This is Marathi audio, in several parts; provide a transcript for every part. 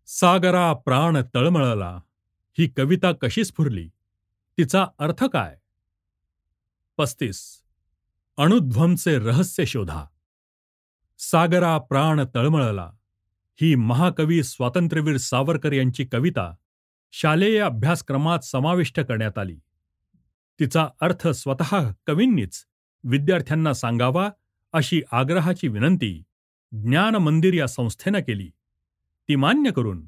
सागरा प्राण तळमळला, ही कविता कशी स्फुरली? तिचा अर्थ काय? 35. अणुध्वंचे रहस्य शोधा. सागरा प्राण तळमळला, ही महाकवी स्वातंत्र्यवीर सावरकर यांची कविता शालेय अभ्यासक्रमात समाविष्ट करण्यात आली. तिचा अर्थ स्वतः कवींनीच विद्यार्थ्यांना सांगावा अशी आग्रहाची विनंती ज्ञान मंदिर या संस्थेनं केली. ती मान्य करून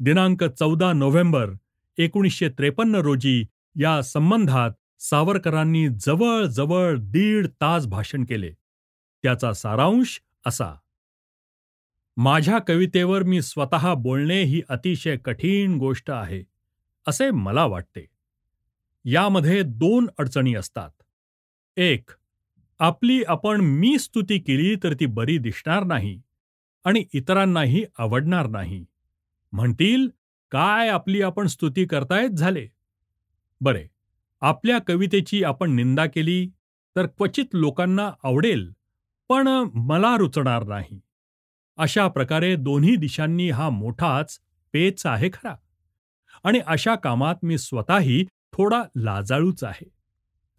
दिनांक 14 नोव्हेंबर 1953 रोजी या संबंधात सावरकरांनी जवळजवळ 1.5 तास भाषण केले. त्याचा सारांश असा: माझ्या कवितेवर मी स्वतः बोलणे ही अतिशय कठीण गोष्ट आहे, असे मला वाटते. यामध्ये 2 अडचणी असतात. 1. आपली आपण मी स्तुती केली तर ती बरी दिसणार नाही आणि इतरांनाही आवडणार नाही. म्हणतील, काय आपली आपण स्तुती करतायत झाले. बरे, आपल्या कवितेची आपण निंदा केली तर क्वचित लोकांना आवडेल, पण मला रुचणार नाही. अशा प्रकारे दोन्ही दिशांनी हा मोठाच पेच आहे खरा. आणि अशा कामात मी स्वतःही थोडा लाजाळूच आहे.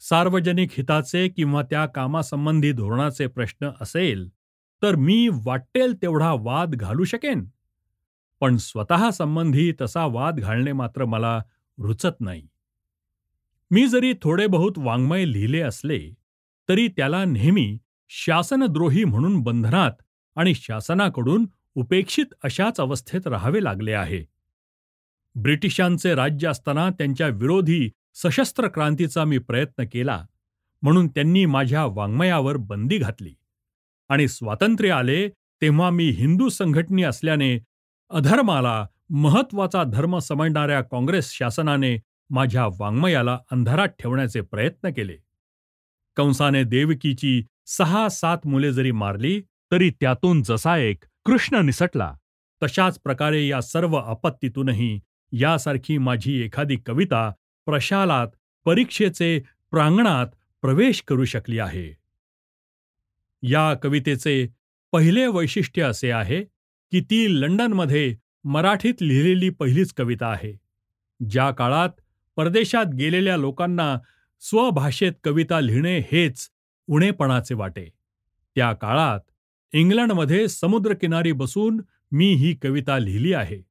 सार्वजनिक हिताचे किंवा त्या कामासंबंधी धोरणाचे प्रश्न असेल तर मी वाटेल तेवढा वाद घालू शकेन, पण स्वतः संबंधी तसा वाद घालणे मात्र मला रुचत नाही. मी जरी थोडे बहुत वाङ्मय लिहिले असले तरी त्याला नेहमी शासनद्रोही म्हणून बंधनात आणि शासनाकडून उपेक्षित अशाच अवस्थेत राहावे लागले आहे. ब्रिटिशांचे राज्य असताना त्यांच्या विरोधी सशस्त्र क्रांतीचा मी प्रयत्न केला, म्हणून त्यांनी माझ्या वाङ्मयावर बंदी घातली. आणि स्वातंत्र्य आले तेव्हा मी हिंदू संघटनी असल्याने अधर्माला महत्वाचा धर्म समजणाऱ्या काँग्रेस शासनाने माझ्या वाङ्मयाला अंधारात ठेवण्याचे प्रयत्न केले. कंसाने देवकीची 6-7 मुले जरी मारली तरी त्यातून जसा एक कृष्ण निसटला, तशाच प्रकारे या सर्व आपत्तीतूनही यासारखी माझी एखादी कविता प्रशालात परीक्षेचे प्रांगणात प्रवेश करू शकली आहे. या कवितेचे पहिले वैशिष्ट्य असे आहे की ती लंडनमध्ये मराठीत लिहिलेली पहिलीच कविता आहे. ज्या काळात परदेशात गेलेल्या लोकांना स्वभाषेत कविता लिहिणे हेच उणेपणाचे वाटे, त्या काळात इंग्लंडमध्ये समुद्रकिनारी बसून मी ही कविता लिहिली आहे.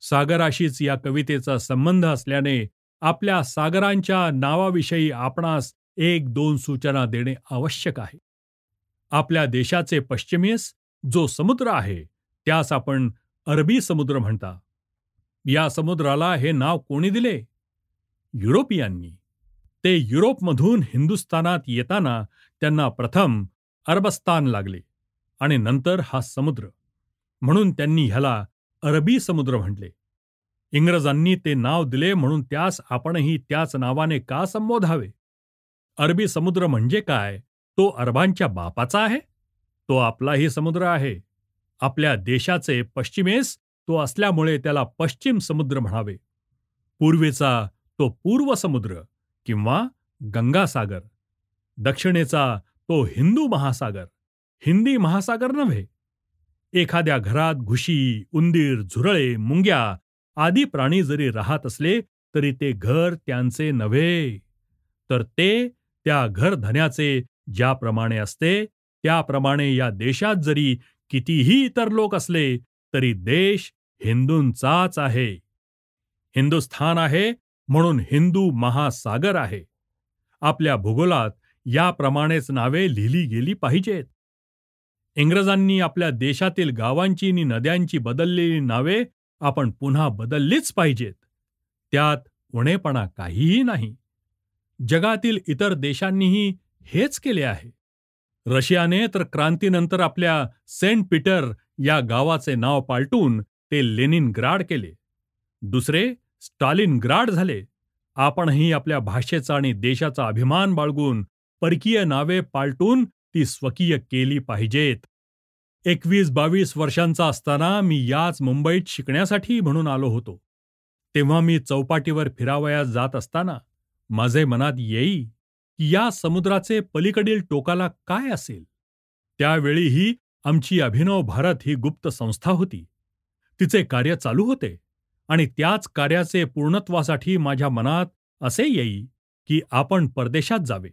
सागराशीच या कवितेचा संबंध असल्याने आपल्या सागरांच्या नावाविषयी आपणास 1-2 सूचना देणे आवश्यक आहे. आपल्या देशाचे पश्चिमेस जो समुद्र आहे त्यास आपण अरबी समुद्र म्हणता. या समुद्राला हे नाव कोणी दिले? युरोपियांनी. ते युरोपमधून हिंदुस्थानात येताना त्यांना प्रथम अरबस्तान लागले आणि नंतर हा समुद्र, म्हणून त्यांनी ह्याला अरबी समुद्र म्हटले. इंग्रजांनी ते नाव दिले म्हणून त्यास आपणही त्याच नावाने का संबोधावे? अरबी समुद्र म्हणजे काय? तो अरबांच्या बापाचा आहे? तो आपलाही समुद्र आहे. आपल्या देशाचे पश्चिमेस तो असल्यामुळे त्याला पश्चिम समुद्र म्हणावे. पूर्वेचा तो पूर्व समुद्र किंवा गंगासागर, दक्षिणेचा तो हिंदू महासागर, हिंदी महासागर नव्हे. एखाद्या घरात घुशी, उंदीर, झुरळे, मुंग्या आदी प्राणी जरी राहत असले तरी ते घर त्यांचे नव्हे, तर ते त्या घरधन्याचे ज्याप्रमाणे असते त्याप्रमाणे या देशात जरी कितीही इतर लोक असले तरी देश हिंदूंचाच आहे. हिंदुस्थान आहे म्हणून हिंदू महासागर आहे. आपल्या भूगोलात याप्रमाणेच नावे लिहिली गेली पाहिजेत. इंग्रजांनी आपल्या देशातील गावांची आणि नद्यांची बदललेली नावे आपण पुन्हा बदललीच पाहिजेत. त्यात उणेपणा काहीही नाही. जगातील इतर देशांनीही हेच केले आहे. रशियाने तर क्रांतीनंतर आपल्या सेंट पीटर या गावाचे नाव पालटून ते लेनिनग्राड केले. दुसरे स्टालिनग्राड झाले. आपणही आपल्या भाषेचा आणि देशाचा अभिमान बाळगून परकीय नावे पालटून ती स्वकीय केली पाहिजेत. 21-22 वर्षांचा असताना मी याच मुंबईत शिकण्यासाठी म्हणून आलो होतो. तेव्हा मी चौपाटीवर फिरावयास जात असताना माझे मनात येई की या समुद्राचे पलीकडील टोकाला काय असेल. त्यावेळीही आमची अभिनव भारत ही गुप्त संस्था होती. तिचे कार्य चालू होते आणि त्याच कार्याचे पूर्णत्वासाठी माझ्या मनात असे येई की आपण परदेशात जावे.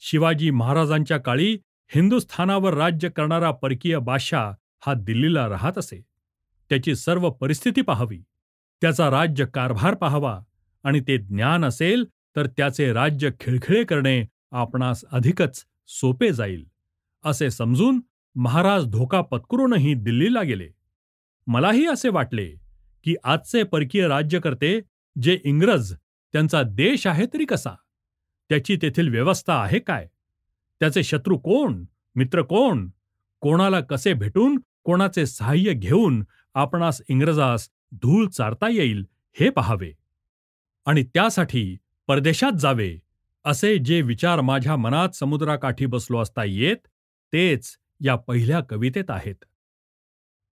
शिवाजी महाराजांच्या काळी हिंदुस्थानावर राज्य करणारा परकीय बादशाह हा दिल्लीला राहत असे. त्याची सर्व परिस्थिती पाहावी, त्याचा राज्य कारभार पाहावा आणि ते ज्ञान असेल तर त्याचे राज्य खिळखिळे करणे आपणास अधिकच सोपे जाईल, असे समजून महाराज धोका पत्करूनही दिल्लीला गेले. मलाही असे वाटले की आजचे परकीय राज्यकर्ते जे इंग्रज त्यांचा देश आहे तरी कसा, त्याची तेथील व्यवस्था आहे काय, त्याचे शत्रू कोण, मित्र कोण, कोणाला कसे भेटून कोणाचे सहाय्य घेऊन आपणास इंग्रजास धूळ चारता येईल हे पहावे आणि त्यासाठी परदेशात जावे, असे जे विचार माझ्या मनात समुद्राकाठी बसलो असता येत, तेच या पहिल्या कवितेत आहेत.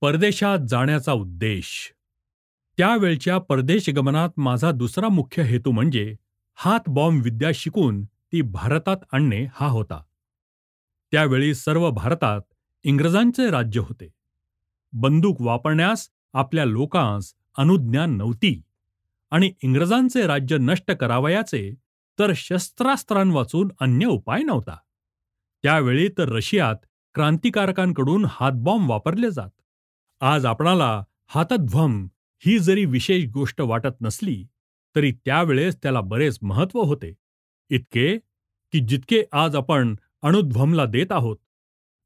परदेशात जाण्याचा उद्देश. त्यावेळच्या परदेश गमनात माझा दुसरा मुख्य हेतू म्हणजे हातबॉम्ब विद्या शिकून ती भारतात आणणे हा होता. त्यावेळी सर्व भारतात इंग्रजांचे राज्य होते. बंदूक वापरण्यास आपल्या लोकांस अनुज्ञा नव्हती आणि इंग्रजांचे राज्य नष्ट करावयाचे तर शस्त्रास्त्रांवाचून अन्य उपाय नव्हता. त्यावेळी तर रशियात क्रांतिकारकांकडून हातबॉम्ब वापरले जात. आज आपणाला हातध्वम ही जरी विशेष गोष्ट वाटत नसली तरी त्यावेळेस त्याला बरेच महत्त्व होते. इतके की जितके आज आपण अणुध्वमला देत आहोत,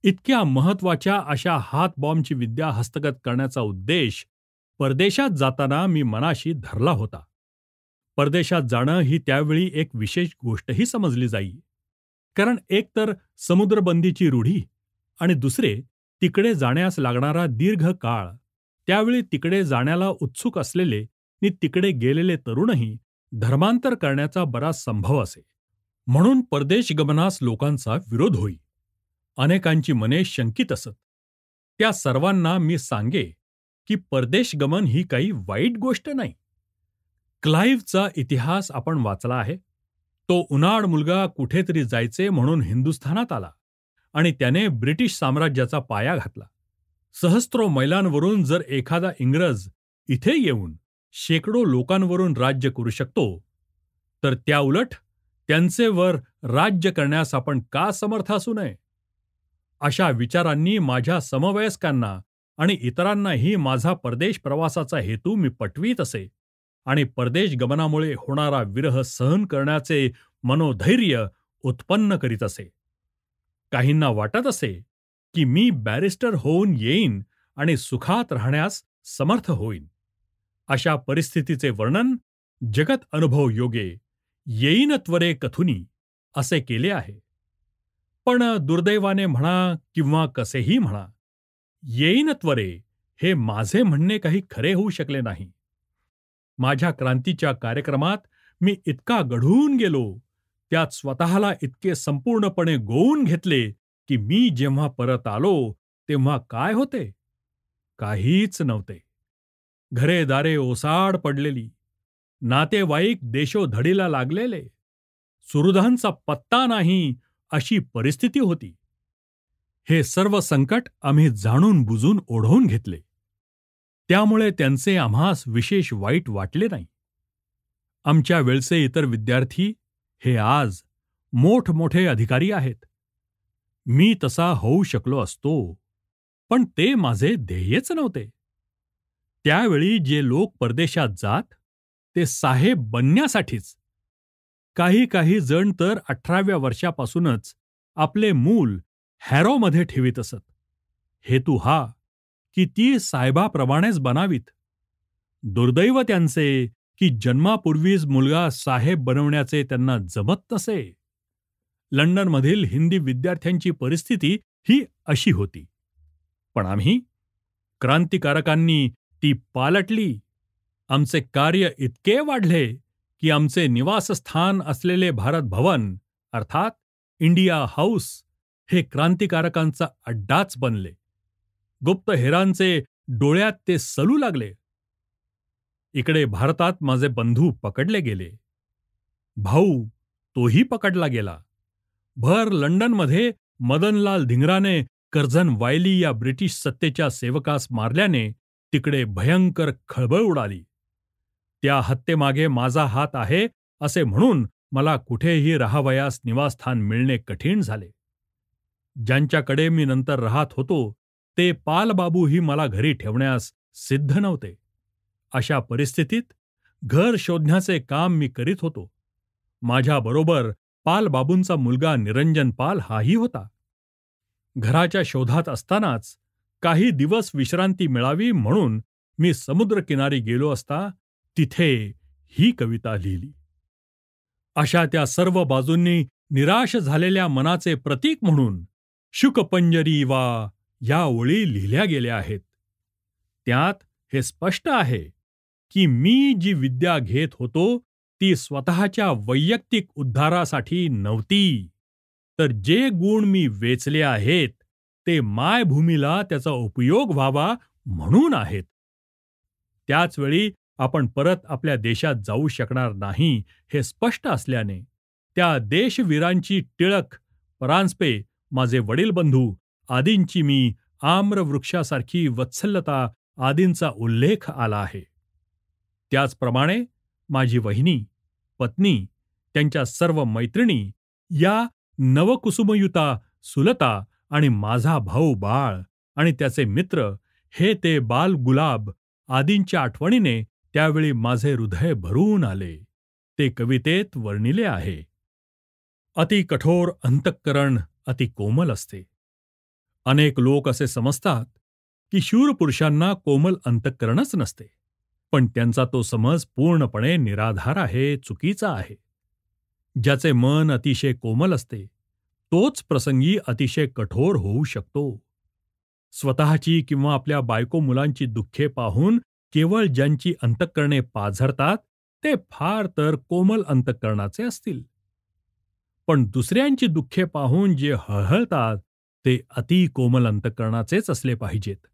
इतक्या महत्त्वाच्या अशा हातबॉम्बची विद्या हस्तगत करण्याचा उद्देश परदेशात जाताना मी मनाशी धरला होता. परदेशात जाणं ही त्यावेळी एक विशेष गोष्टही समजली जाई. कारण एक तर समुद्रबंदीची रूढी आणि दुसरे तिकडे जाण्यास लागणारा दीर्घ काळ. त्यावेळी तिकडे जाण्याला उत्सुक असलेले आणि तिकडे गेलेले तरुणही धर्मांतर करण्याचा बराच संभव असे. म्हणून परदेश गमनास लोकांचा विरोध होई. अनेकांची मने शंकित असत. त्या सर्वांना मी सांगे की परदेश गमन ही काही वाईट गोष्ट नाही. क्लाइव्हचा इतिहास आपण वाचला आहे. तो उनाड मुलगा कुठेतरी जायचे म्हणून हिंदुस्थानात आला आणि त्याने ब्रिटिश साम्राज्याचा पाया घातला. सहस्त्रो मैलांवरून जर एखादा इंग्रज इथे येऊन शेकडो लोकांवरून राज्य करू शकतो, तर त्याउलट त्यांचे वर राज्य करण्यास आपण का समर्थ असू नये? अशा विचारांनी माझ्या समवयस्कांना आणि इतरांनाही माझा परदेश प्रवासाचा हेतू मी पटवीत असे आणि परदेश गमनामुळे होणारा विरह सहन करण्याचे मनोधैर्य उत्पन्न करीत असे. काहींना वाटत असे की मी बॅरिस्टर होऊन येईन आणि सुखात राहण्यास समर्थ होईन. अशा परिस्थितीचे वर्णन जगत अनुभव योगे येईन त्वरे कथुनी असे केले आहे. पण दुर्दैवाने म्हणा किंवा कसेही म्हणा, येईन त्वरे हे माझे म्हणणे काही खरे होऊ शकले नाही. माझ्या क्रांतीच्या कार्यक्रमात मी इतका गढून गेलो, त्यात स्वतःला इतके संपूर्णपणे गोवून घेतले की मी जेव्हा परत आलो तेव्हा काय होते? काहीच नव्हते. घरेदारे ओसाड पडलेली, नातेवाईक देशोधडीला लागलेले, सुहृदांचा पत्ता नाही अशी परिस्थिती होती. हे सर्व संकट आम्ही जाणून बुजून ओढवून घेतले. त्यामुळे त्यांचे आम्हास विशेष वाईट वाटले नाही. आमच्या वेळचे इतर विद्यार्थी हे आज मोठमोठे अधिकारी आहेत. मी तसा होऊ शकलो असतो, पण ते माझे ध्येयच नव्हते. त्यावेळी जे लोक परदेशात जात ते साहेब बनण्यासाठीच. काही जण तर 18व्या वर्षापासूनच आपले मूल हॅरोमध्ये ठेवीत असत. हेतू हा की ती साहेबाप्रमाणेच बनावीत. दुर्दैव त्यांचे की जन्मापूर्वीच मुलगा साहेब बनवण्याचे त्यांना जमत नसे. लंडनमधील हिंदी विद्यार्थ्यांची परिस्थिती ही अशी होती. पण आम्ही क्रांतिकारकांनी ती पालटली. आमचे कार्य इतके वाढले की आमचे निवासस्थान असलेले भारत भवन अर्थात इंडिया हाऊस हे क्रांतिकारकांचा अड्डाच बनले. गुप्तहेरांचे डोळ्यात ते सलू लागले. इकडे भारतात माझे बंधू पकडले गेले. भाऊ तोही पकडला गेला. भर लंडनमध्ये मदनलाल धिंगराने कर्झन वायली या ब्रिटिश सत्तेच्या सेवकास मारल्याने तिकडे भयंकर खळबळ उडाली. त्या हत्येमागे माझा हात आहे असे म्हणून मला कुठेही राहावयास निवासस्थान मिळणे कठीण झाले. ज्यांच्याकडे मी नंतर राहत होतो ते पालबाबूही मला घरी ठेवण्यास सिद्ध नव्हते. अशा परिस्थितीत घर शोधण्याचे काम मी करीत होतो. माझ्याबरोबर पालबाबूंचा मुलगा निरंजन पाल हाही होता. घराच्या शोधात असतानाच काही दिवस विश्रांती मिळावी म्हणून मी समुद्रकिनारी गेलो असता तिथे ही कविता लिहिली. अशा त्या सर्व बाजूंनी निराश झालेल्या मनाचे प्रतीक म्हणून शुकपंजरी वा या ओळी लिहिल्या गेल्या आहेत. त्यात हे स्पष्ट आहे की मी जी विद्या घेत होतो ती स्वतःच्या वैयक्तिक उद्धारासाठी नव्हती, तर जे गुण मी वेचले आहेत ते मायभूमीला त्याचा उपयोग व्हावा म्हणून आहेत. त्याचवेळी आपण परत आपल्या देशात जाऊ शकणार नाही हे स्पष्ट असल्याने त्या देशवीरांची टिळक, परांजपे, माझे वडील बंधू आदींची मी आम्रवृक्षासारखी वत्सलता आदींचा उल्लेख आला आहे. त्याचप्रमाणे माझी वहिनी, पत्नी, त्यांच्या सर्व मैत्रिणी, या नवकुसुमयुता सुलता आणि माझा भाऊ बाळ आणि त्याचे मित्र, हे ते बाल गुलाब आदींच्या आठवणीने त्यावेळी माझे हृदय भरून आले. ते कवितेत वर्णिले आहे. अति कठोर अंतःकरण अति कोमल असते. अनेक लोक असे समजतात की शूर पुरुषांना कोमल अंतःकरणच नसते, पण त्यांचा तो समज पूर्णपणे निराधार आहे, चुकीचा आहे. ज्याचे मन अतिशय कोमल असते तोच प्रसंगी अतिशय कठोर होऊ शकतो. स्वतःची किंवा आपल्या बायको मुलांची दुःखे पाहून केवळ ज्यांची अंतःकरणे पाझरतात ते फार तर कोमल अंतःकरणाचे असतील, पण दुसऱ्यांची दुःखे पाहून जे हळहळतात ते अति कोमल अंतःकरणाचेच असले पाहिजेत.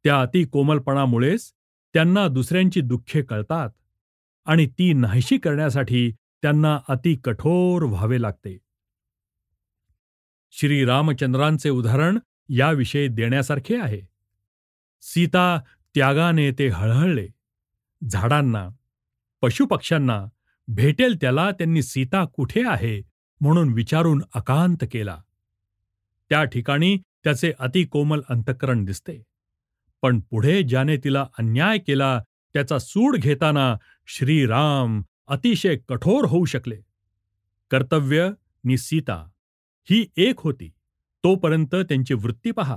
त्या अति कोमलपणामुळेच त्यांना दुसऱ्यांची दुःखे कळतात आणि ती नाहीशी करण्यासाठी त्यांना अति कठोर व्हावे लागते. श्री रामचंद्रांचे उदाहरण याविषयी देण्यासारखे आहे. सीता त्यागाने ते हळहळले. झाडांना, पशुपक्ष्यांना भेटेल त्याला त्यांनी सीता कुठे आहे म्हणून विचारून अकांत केला. त्या ठिकाणी त्याचे अतिकोमल अंतःकरण दिसते. पण पुढे ज्याने तिला अन्याय केला त्याचा सूड घेताना श्रीराम अतिशय कठोर होऊ शकले. कर्तव्य नि सीता ही एक होती तोपर्यंत त्यांची वृत्ती पहा,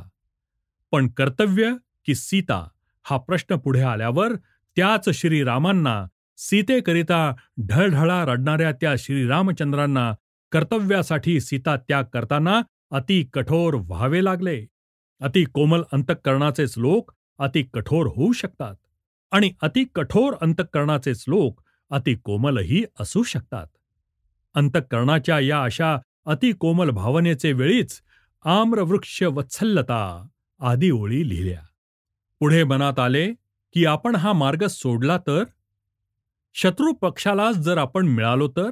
पण कर्तव्य की सीता हा प्रश्न पुढे आल्यावर त्याच श्रीरामांना सीतेकरिता ढळढळा रडणाऱ्या त्या श्रीरामचंद्रांना कर्तव्यासाठी सीता त्याग करताना अति कठोर व्हावे लागले. अति कोमल अंतःकरणाचेच लोक अति कठोर होऊ शकतात आणि अति कठोर अंतःकरणाचेच लोक अति कोमलही असू शकतात. अंतःकरणाच्या या अशा अति कोमल भावनेचे वेळीच आम्रवृक्ष वत्सलता आदी ओळी लिहिल्या. पुढे मनात आले की आपण हा मार्ग सोडला तर, शत्रू पक्षालाच जर आपण मिळालो तर,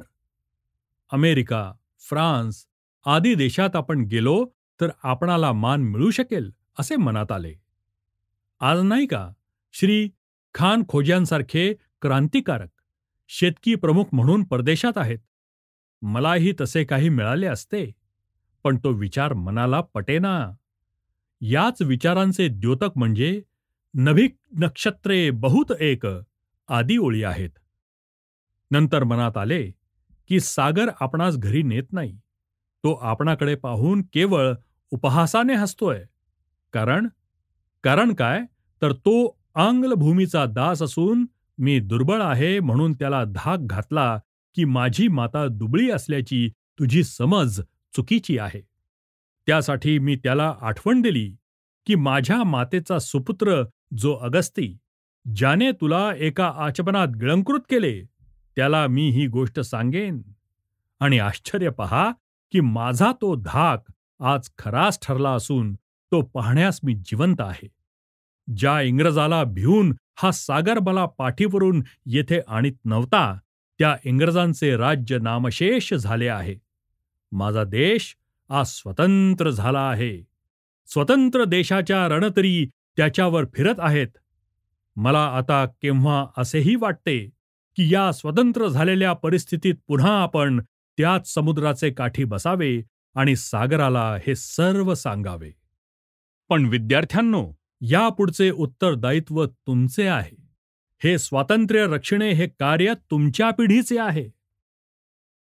अमेरिका, फ्रान्स आदी देशात आपण गेलो तर आपणाला मान मिळू शकेल असे मनात आले. आज नाही का श्री खान खोज्यांसारखे क्रांतिकारक शेतकी प्रमुख म्हणून परदेशात आहेत. मलाही तसे काही मिळाले असते, पण तो विचार मनाला पटेना. याच विचारांचे द्योतक म्हणजे नभिक नक्षत्रे बहुत एक आदी ओळी आहेत. नंतर मनात आले की सागर आपणास घरी नेत नाही, तो आपणाकडे पाहून केवळ उपहासाने हसतोय. कारण काय तर तो आंग्लभूमीचा दास असून मी दुर्बळ आहे म्हणून त्याला धाक घातला की माझी माता दुबळी असल्याची तुझी समज चुकीची आहे. त्यासाठी मी त्याला आठवण दिली की माझ्या मातेचा सुपुत्र जो अगस्ती, ज्याने तुला एका आचमनात गिळंकृत केले, त्याला मी ही गोष्ट सांगेन. आणि आश्चर्य पहा की माझा तो धाक आज खराच ठरला असून तो पाहण्यास मी जिवंत आहे. ज्या इंग्रजाला भिवून हा सागर मला पाठीवरून येथे आणीत नव्हता, त्या इंग्रजांचे राज्य नामशेष झाले आहे. माझा देश आज स्वतंत्र झाला आहे. स्वतंत्र देशाच्या रणतरी त्याच्यावर फिरत आहेत. मला आता केव्हा असेही वाटते की या स्वतंत्र झालेल्या परिस्थितीत पुन्हा आपण त्याच समुद्राचे काठी बसावे आणि सागराला हे सर्व सांगावे. पण विद्यार्थ्यांनो, यापुढचे उत्तरदायित्व तुमचे आहे. हे स्वातंत्र्य रक्षणे हे कार्य तुमच्या पिढीचे आहे.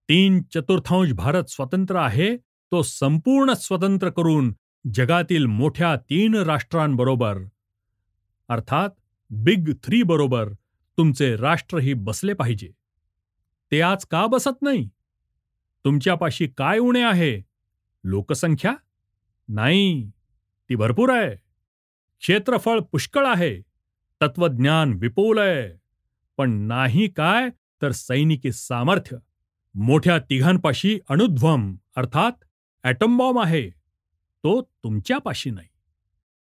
3/4 भारत स्वतंत्र आहे, तो संपूर्ण स्वतंत्र करून जगातील मोठ्या 3 राष्ट्रांबरोबर अर्थात बिग 3 बरोबर तुमचे राष्ट्रही बसले पाहिजे. ते आज का बसत नाही? तुमच्यापाशी काय उणे आहे? लोकसंख्या? नाही, ती भरपूर आहे. क्षेत्रफळ पुष्कळ आहे. तत्वज्ञान विपुल आहे. पण नाही काय तर सैनिकी सामर्थ्य. मोठ्या तिघांपाशी अणुध्वम अर्थात ॲटम बॉम्ब आहे. तो तुमच्यापाशी नाही.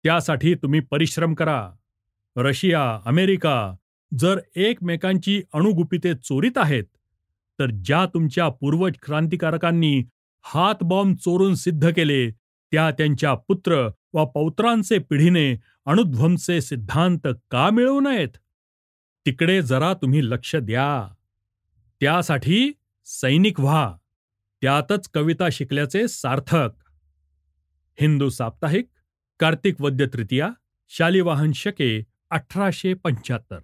त्यासाठी तुम्ही परिश्रम करा. रशिया, अमेरिका जर एकमेकांची अणुगुपिते चोरीत आहेत, तर ज्या तुमच्या पूर्वज क्रांतिकारकांनी हात बॉम्ब चोरून सिद्ध केले, त्या त्यांच्या पुत्र व पौत्रांचे पिढीने अणुध्वंसे सिद्धांत का मिळवू नयेत? तिकडे जरा तुम्ही लक्ष द्या. त्यासाठी सैनिक व्हा. त्यातच कविता शिकल्याचे सार्थक. हिंदू साप्ताहिक, कार्तिक वद्य तृतीया, शालिवाहन शके 1875.